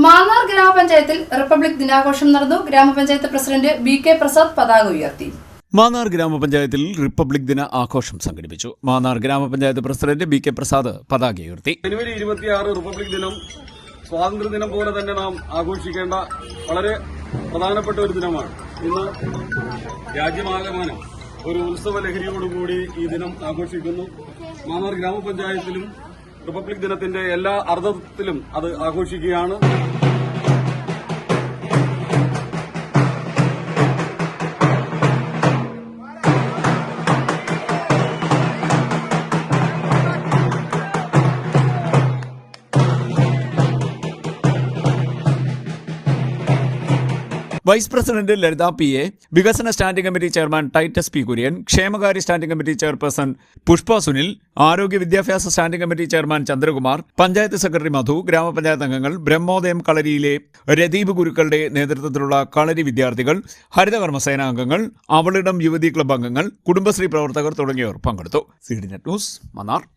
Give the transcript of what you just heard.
മാന്നാർ ഗ്രാമപഞ്ചായത്തിൽ റിപ്പബ്ലിക് ദിനാഘോഷം നടന്നു. ഗ്രാമപഞ്ചായത്ത് പ്രസിഡന്റ് ബി.കെ. പ്രസാദ് പതാക ഉയർത്തി. മാന്നാർ ഗ്രാമപഞ്ചായത്തിൽ റിപ്പബ്ലിക് ദിന ആഘോഷം സംഘടിപ്പിച്ചു. മാന്നാർ ഗ്രാമപഞ്ചായത്ത് പ്രസിഡന്റ് ബി.കെ. പ്രസാദ് പതാക ഉയർത്തി. ജനുവരി 26 റിപ്പബ്ലിക് ദിനം സ്വാതന്ത്ര്യദിനം പോലെ തന്നെ നാം ആഘോഷിക്കേണ്ട വളരെ പ്രധാനപ്പെട്ട ഒരു ദിനമാണ്. ഇന്ന് രാജ്യമാകമാനം ഒരു ഉത്സവ ലഹരിയോടുകൂടി ഈ ദിനം ആഘോഷിക്കുന്നു. മാന്നാർ ഗ്രാമപഞ്ചായത്തിലും റിപ്പബ്ലിക് ദിനത്തിന്റെ എല്ലാ അർത്ഥത്തിലും അത് ആഘോഷിക്കുകയാണ്. വൈസ് പ്രസിഡന്റ് ലളിത പി.എ, വികസന standing committee chairman Titus P. Kurian, ക്ഷേമകാര്യ standing committee chairperson Pushpa Sunil, ആരോഗ്യ വിദ്യാഭ്യാസ standing committee chairman Chandrakumar, panchayat secretary Madhu, ഗ്രാമപഞ്ചായത്ത് അംഗങ്ങൾ, ബ്രഹ്മോദയം കളരിയിലെ രദീപ് ഗുരുക്കളുടെ നേതൃത്വത്തിലുള്ള കളരി വിദ്യാർത്ഥികൾ, ഹരിതകർമ്മസേന അംഗങ്ങൾ, അവളിടം യുവതി ക്ലബ് അംഗങ്ങൾ, കുടുംബശ്രീ പ്രവർത്തകർ തുടങ്ങിയവർ പങ്കെടുത്തു. CD net news, Mannar.